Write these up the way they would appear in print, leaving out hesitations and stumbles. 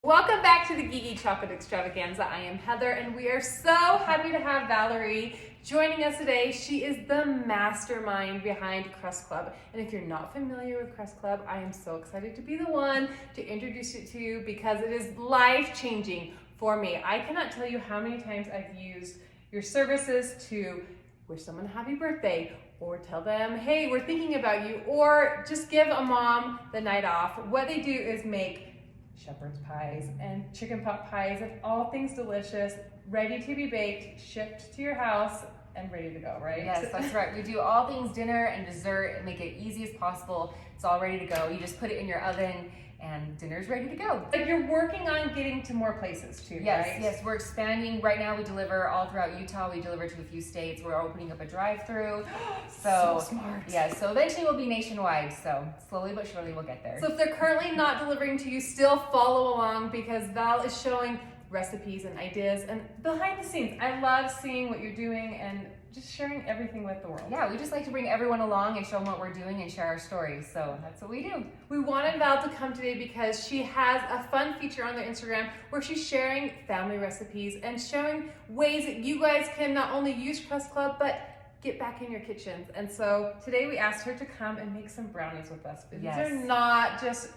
Welcome back to the Geeky Chocolate Extravaganza. I am Heather and we are so happy to have Valerie joining us today. She is the mastermind behind Crust Club. And if you're not familiar with Crust Club, I am so excited to be the one to introduce it to you because it is life-changing for me. I cannot tell you how many times I've used your services to wish someone a happy birthday or tell them, hey, we're thinking about you, or just give a mom the night off. What they do is make shepherd's pies and chicken pot pies and all things delicious, ready to be baked, shipped to your house, and ready to go, right? Yes, that's right. We do all things dinner and dessert and make it easy as possible. It's all ready to go. You just put it in your oven and dinner's ready to go. Like you're working on getting to more places too, yes, right? Yes, we're expanding. Right now we deliver all throughout Utah. We deliver to a few states. We're opening up a drive-through. So smart. Yeah, so eventually we'll be nationwide. So slowly but surely we'll get there. So if they're currently not delivering to you, still follow along because Val is showing recipes and ideas and behind the scenes. I love seeing what you're doing and just sharing everything with the world. Yeah, we just like to bring everyone along and show them what we're doing and share our stories. So that's what we do. We wanted Val to come today because she has a fun feature on their Instagram where she's sharing family recipes and showing ways that you guys can not only use Crust Club, but get back in your kitchens. And so today we asked her to come and make some brownies with us. But yes. These are not just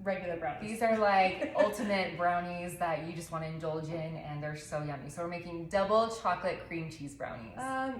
regular brownies. These are like ultimate brownies that you just want to indulge in, and they're so yummy. So we're making double chocolate cream cheese brownies.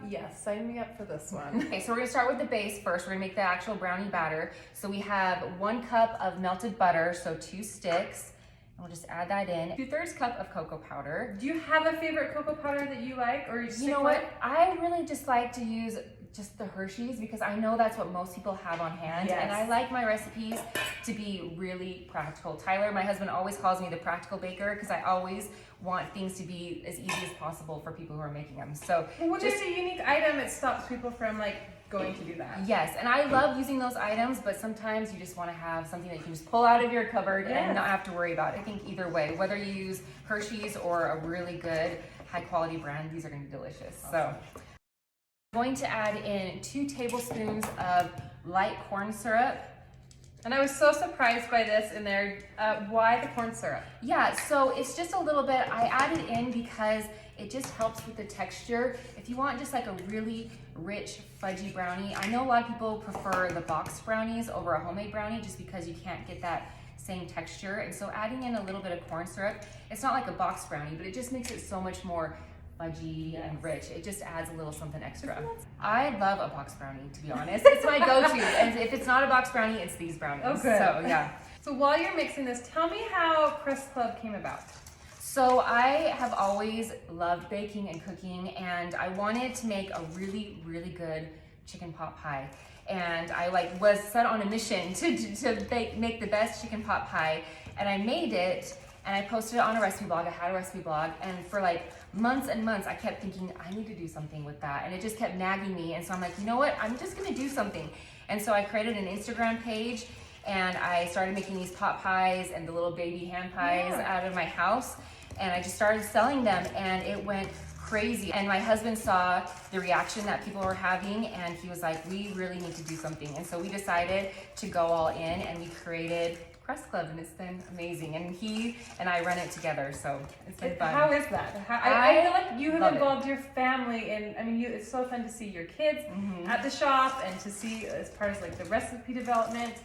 Yes, sign me up for this one. Okay, so we're gonna start with the base first. We're gonna make the actual brownie batter. So we have 1 cup of melted butter, so 2 sticks. And we'll just add that in. 2/3 cup of cocoa powder. Do you have a favorite cocoa powder that you like, or you know what? I really just like to use just the Hershey's because I know that's what most people have on hand. Yes. And I like my recipes to be really practical. Tyler, my husband, always calls me the practical baker because I always want things to be as easy as possible for people who are making them. So what is a unique item that stops people from going to do that? Yes, and I love using those items, but sometimes you just want to have something that you can just pull out of your cupboard and not have to worry about it. I think either way, whether you use Hershey's or a really good high quality brand, these are going to be delicious. Awesome. So I'm going to add in 2 tablespoons of light corn syrup. And I was so surprised by this in there. Why the corn syrup? Yeah, so it's just a little bit. I added in because it just helps with the texture. If you want just like a really rich, fudgy brownie, I know a lot of people prefer the boxed brownies over a homemade brownie just because you can't get that same texture. And so adding in a little bit of corn syrup, it's not like a boxed brownie, but it just makes it so much more fudgy and rich. It just adds a little something extra. I love a box brownie, to be honest. It's my go-to. And if it's not a box brownie, it's these brownies. Okay. So yeah. So while you're mixing this, tell me how Crust Club came about. So I have always loved baking and cooking, and I wanted to make a really, really good chicken pot pie. And I was set on a mission to make the best chicken pot pie, and I made it. And I posted it on a recipe blog. I had a recipe blog, and for months and months, I kept thinking, I need to do something with that. And it just kept nagging me. And so I'm like, you know what? I'm just gonna do something. And so I created an Instagram page, and I started making these pot pies and the little baby hand pies out of my house. And I just started selling them, and it went crazy. And my husband saw the reaction that people were having, and he was like, we really need to do something. And so we decided to go all in, and we created Crust Club, and it's been amazing. And he and I run it together, so it's been fun. How is that? I feel like you have involved your family in, it's so fun to see your kids at the shop and to see as part of the recipe development.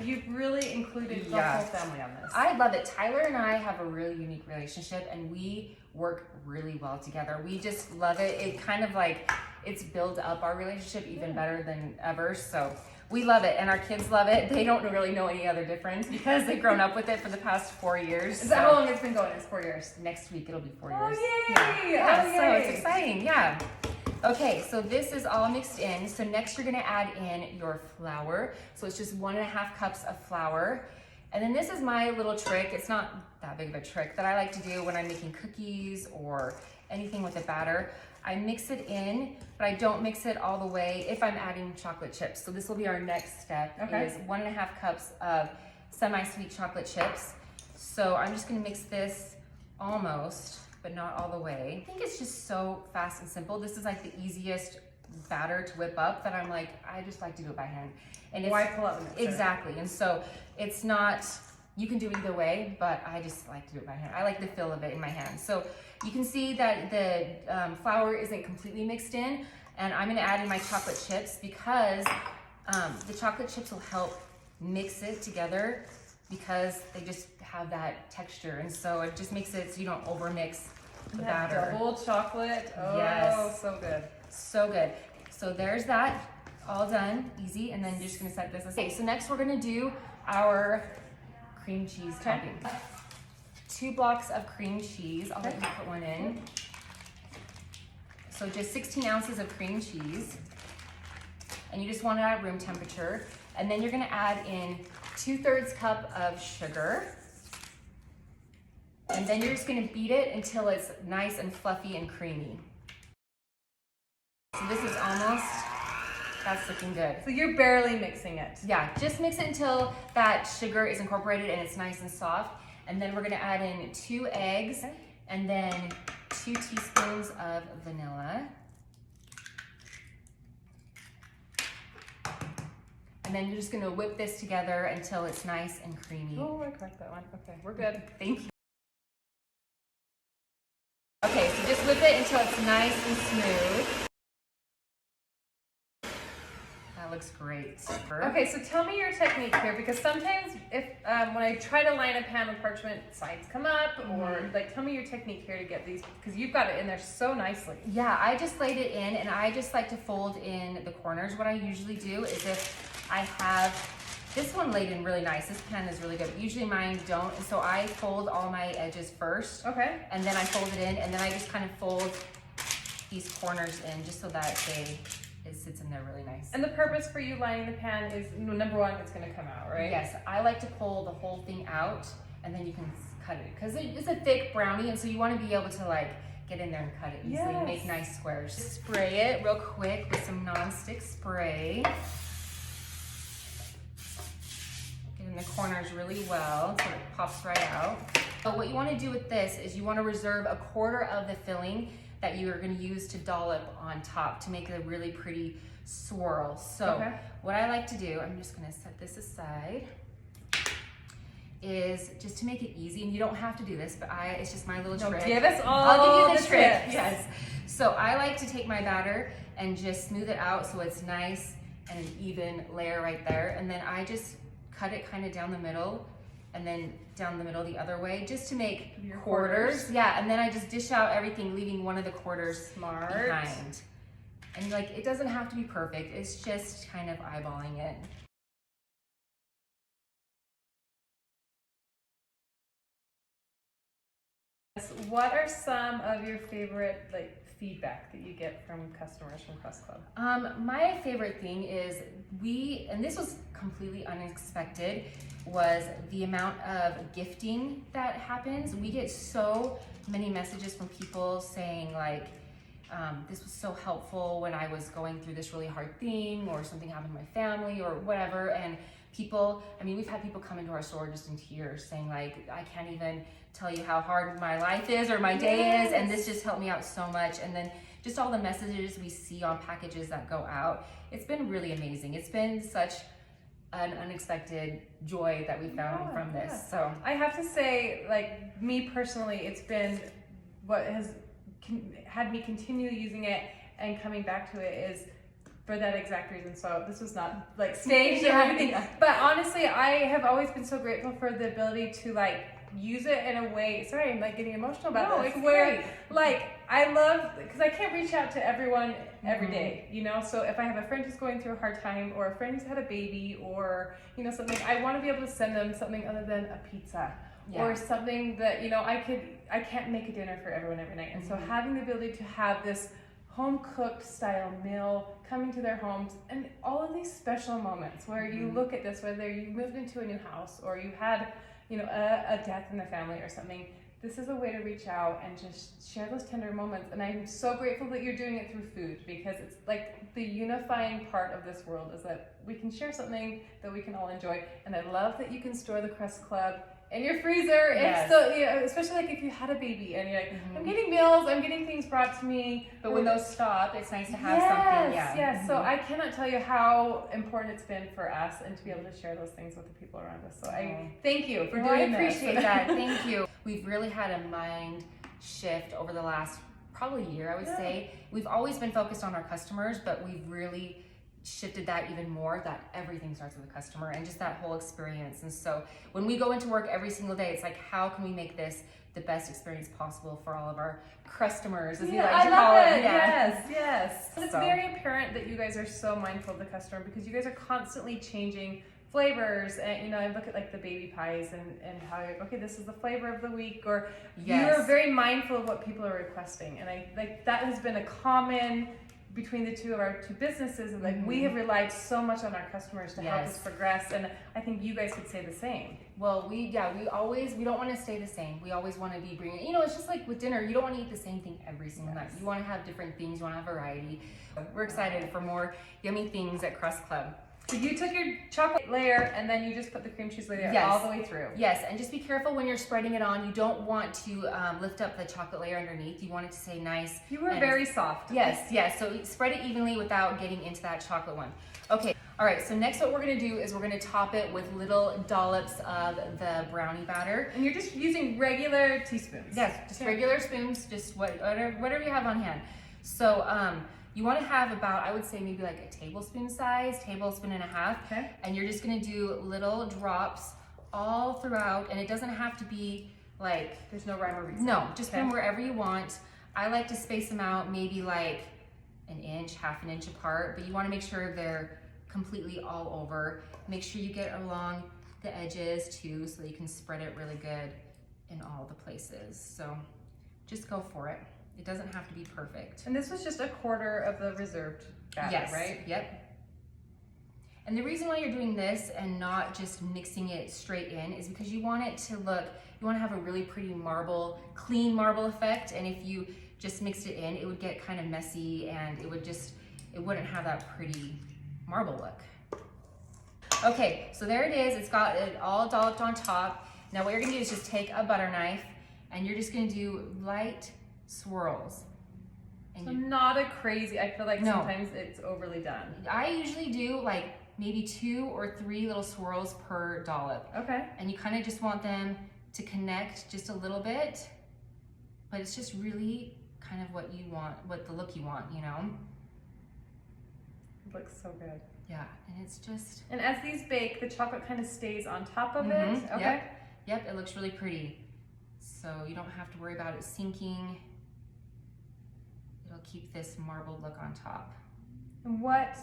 You've really included the whole family on this. I love it. Tyler and I have a really unique relationship, and we work really well together. We just love it. It kind of it's built up our relationship even better than ever. So we love it, and our kids love it. They don't really know any other difference because they've grown up with it for the past 4 years. Is that how long it's been going? It's 4 years. Next week it'll be 4 Oh, years. yay! Yeah. Oh, So yay. it's exciting, yeah. Okay, so this is all mixed in. So next you're gonna add in your flour. So it's just 1.5 cups of flour. And then this is my little trick. It's not that big of a trick that I like to do when I'm making cookies or anything with a batter. I mix it in, but I don't mix it all the way if I'm adding chocolate chips. So this will be our next step, is 1.5 cups of semi-sweet chocolate chips. So I'm just gonna mix this almost, but not all the way. I think it's just so fast and simple. This is the easiest batter to whip up that I'm I just like to do it by hand. And why pull out the mixer? Exactly, and so it's not You can do either way, but I just like to do it by hand. I like the feel of it in my hand. So you can see that the flour isn't completely mixed in, and I'm gonna add in my chocolate chips because the chocolate chips will help mix it together because they just have that texture, and so it just makes it so you don't overmix the batter. Double chocolate. Oh, yes. So good. So good. So there's that, all done, easy, and then you're just gonna set this aside. Okay, so next we're gonna do our cream cheese topping. 2 blocks of cream cheese. I'll let you put one in. So just 16 ounces of cream cheese. And you just want it at room temperature. And then you're gonna add in 2/3 cup of sugar. And then you're just gonna beat it until it's nice and fluffy and creamy. So this is almost, that's looking good. So you're barely mixing it. Yeah, just mix it until that sugar is incorporated and it's nice and soft. And then we're gonna add in 2 eggs and then 2 teaspoons of vanilla. And then you're just gonna whip this together until it's nice and creamy. Oh, I cracked that one. Okay, we're good. Thank you. Okay, so just whip it until it's nice and smooth. That looks great. Okay, so tell me your technique here, because sometimes if when I try to line a pan with parchment, sides come up, or like, tell me your technique here to get these, because you've got it in there so nicely. Yeah, I just laid it in, and I just like to fold in the corners. What I usually do is if I have this one laid in really nice, this pan is really good. Usually mine don't, and so I fold all my edges first. Okay. And then I fold it in, and then I just kind of fold these corners in just so that it sits in there really nice. And the purpose for you lining the pan is, number one, it's gonna come out, right? Yes, I like to pull the whole thing out, and then you can cut it, because it's a thick brownie, and so you want to be able to like get in there and cut it easily, Yes. make nice squares. Spray it real quick with some non-stick spray. Get in the corners really well so it pops right out. But what you want to do with this is you want to reserve 1/4 of the filling that you are going to use to dollop on top to make a really pretty swirl. So what I like to do, I'm just going to set this aside, is just to make it easy, and you don't have to do this, but it's just my little trick. Give us all I'll give you the trick. tips. Yes. So I like to take my batter and just smooth it out so it's nice and an even layer right there, and then I just cut it kind of down the middle, and then down the middle the other way, just to make Your quarters. Yeah, and then I just dish out everything, leaving one of the quarters Smart. behind. And like, it doesn't have to be perfect, it's just kind of eyeballing it. What are some of your favorite feedback that you get from customers from Crust Club? My favorite thing is and this was completely unexpected, was the amount of gifting that happens. We get so many messages from people saying like, this was so helpful when I was going through this really hard thing, or something happened to my family or whatever. And people, I mean, we've had people come into our store just in tears saying like, I can't even tell you how hard my life is or my day is, and this just helped me out so much. And then just all the messages we see on packages that go out, it's been really amazing. It's been such an unexpected joy that we found from this. So I have to say, like, me personally, it's been what has had me continue using it and coming back to it is for that exact reason. So this was not like staged or anything, but honestly, I have always been so grateful for the ability to like use it in a way. Sorry, I'm like getting emotional about this. Where great. like I love, because I can't reach out to everyone every day, you know. So if I have a friend who's going through a hard time, or a friend who's had a baby, or you know something, I want to be able to send them something other than a pizza. Or something that, you know, I can't make a dinner for everyone every night. And so having the ability to have this home cooked style meal coming to their homes, and all of these special moments where you look at this, whether you moved into a new house or you had, you know, a death in the family or something, this is a way to reach out and just share those tender moments. And I'm so grateful that you're doing it through food, because it's like the unifying part of this world is that we can share something that we can all enjoy. And I love that you can store the Crust Club in your freezer. Yes. If so, especially like if you had a baby and you're like, I'm getting meals, I'm getting things brought to me. But when those stop, it's nice to have something. Yeah. Yes. So I cannot tell you how important it's been for us and to be able to share those things with the people around us. So I thank you for doing this. I appreciate that. Thank you. We've really had a mind shift over the last probably year, I would say. We've always been focused on our customers, but we've really shifted that even more, that everything starts with the customer and just that whole experience. And so when we go into work every single day, it's like, how can we make this the best experience possible for all of our customers, as we like to call it. Yes. It's very apparent that you guys are so mindful of the customer because you guys are constantly changing flavors. And I look at like the baby pies and how you're like, okay, this is the flavor of the week, or you're very mindful of what people are requesting. And I like that has been a common between the two of our two businesses, and like we have relied so much on our customers to help us progress, and I think you guys could say the same. Well, we don't want to stay the same. We always want to be bringing, it's just like with dinner, you don't want to eat the same thing every single night. You want to have different things, you want to have variety. We're excited for more yummy things at Crust Club. So you took your chocolate layer and then you just put the cream cheese layer all the way through. Yes, and just be careful when you're spreading it on. You don't want to lift up the chocolate layer underneath. You want it to stay nice. You were very soft. Yes. So spread it evenly without getting into that chocolate one. Okay, all right, so next what we're gonna do is we're gonna top it with little dollops of the brownie batter. And you're just using regular teaspoons. Yes, just regular spoons, just whatever you have on hand. So you want to have about, I would say maybe like a tablespoon and a half. Okay. And you're just going to do little drops all throughout. And it doesn't have to be like... There's no rhyme or reason. No, just from wherever you want. I like to space them out maybe like an inch, half an inch apart. But you want to make sure they're completely all over. Make sure you get along the edges too so that you can spread it really good in all the places. So just go for it. It doesn't have to be perfect. And this was just a quarter of the reserved batter, right? Yep. And the reason why you're doing this and not just mixing it straight in is because you want it to look, you want to have a really pretty clean marble effect. And if you just mixed it in, it would get kind of messy and it wouldn't have that pretty marble look. Okay, so there it is. It's got it all dolloped on top. Now what you're gonna do is just take a butter knife and you're just gonna do light swirls. And so not a crazy, I feel like sometimes it's overly done. I usually do like maybe 2 or 3 little swirls per dollop. Okay. And you kind of just want them to connect just a little bit, but it's just really kind of what you want, what the look you want, It looks so good. Yeah, and it's just... And as these bake, the chocolate kind of stays on top of it? Okay. Yep, it looks really pretty. So you don't have to worry about it sinking. It'll keep this marbled look on top. And what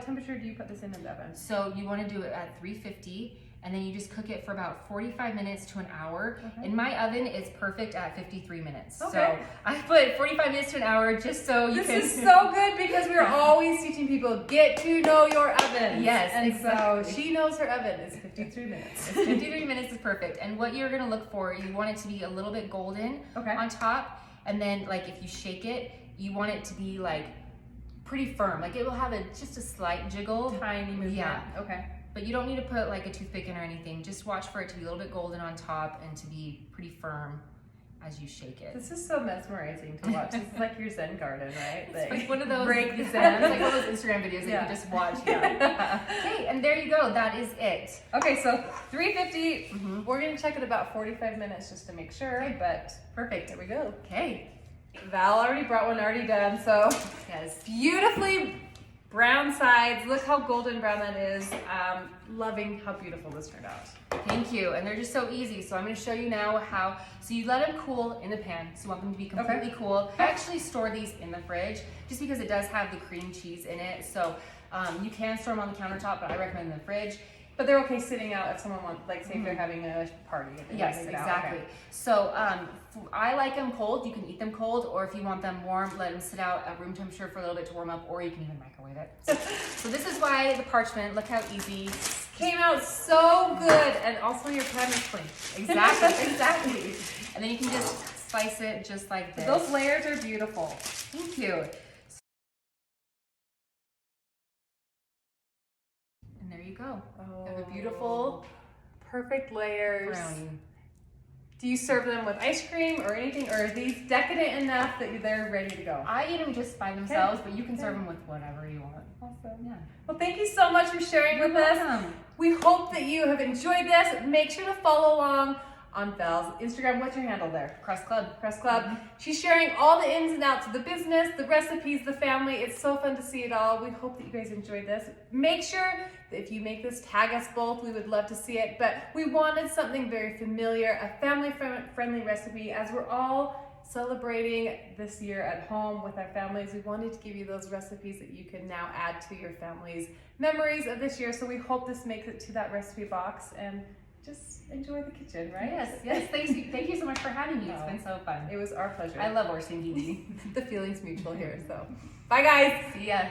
temperature do you put this in the oven? So you want to do it at 350, and then you just cook it for about 45 minutes to an hour. In my oven, it's perfect at 53 minutes. So I put 45 minutes to an hour just so you can... This is so good because we're always teaching people, get to know your oven. Yes, and exactly. So she knows her oven is 53 minutes. 53 minutes is perfect. And what you're going to look for, you want it to be a little bit golden on top. And then like if you shake it, you want it to be like pretty firm. Like it will have just a slight jiggle. Tiny movement. Yeah. Okay. But you don't need to put like a toothpick in or anything. Just watch for it to be a little bit golden on top and to be pretty firm as you shake it. This is so mesmerizing to watch. This is like your Zen garden, right? It's like one of those break the Zen, like one of those Instagram videos that you just watch. Okay, and there you go. That is it. Okay, so 350. We're gonna check it about 45 minutes just to make sure. But perfect. There we go. Okay. Val already brought one, already done. So beautifully brown sides. Look how golden brown that is. Loving how beautiful this turned out. Thank you. And they're just so easy. So I'm going to show you now how. So you let them cool in the pan. So you want them to be completely cool. I actually store these in the fridge just because it does have the cream cheese in it. So you can store them on the countertop, but I recommend in the fridge. But they're okay sitting out if someone wants, like, say if they're having a party. Yes, exactly. So I like them cold. You can eat them cold, or if you want them warm, let them sit out at room temperature for a little bit to warm up, or you can even microwave it. So this is why the parchment, look how easy. Came out so good, and also your pan is clean. Exactly. And then you can just slice it just like this. Those layers are beautiful. Thank you. And there you go. Oh, you have a beautiful perfect layers. Brownie. Do you serve them with ice cream or anything, or are these decadent enough that they're ready to go? I eat them just by themselves, but you can serve them with whatever you want. Awesome. Yeah. Well, thank you so much for sharing with us. Welcome. We hope that you have enjoyed this. Make sure to follow along on Val's Instagram. What's your handle there? Crust Club. Crust Club. She's sharing all the ins and outs of the business, the recipes, the family. It's so fun to see it all. We hope that you guys enjoyed this. Make sure that if you make this, tag us both. We would love to see it. But we wanted something very familiar, a family-friendly recipe. As we're all celebrating this year at home with our families, we wanted to give you those recipes that you can now add to your family's memories of this year. So we hope this makes it to that recipe box and just enjoy the kitchen, right? Yes. Thank you so much for having me. It's been so fun. It was our pleasure. I love Orson TV. The feeling's mutual here. So, bye guys. See ya.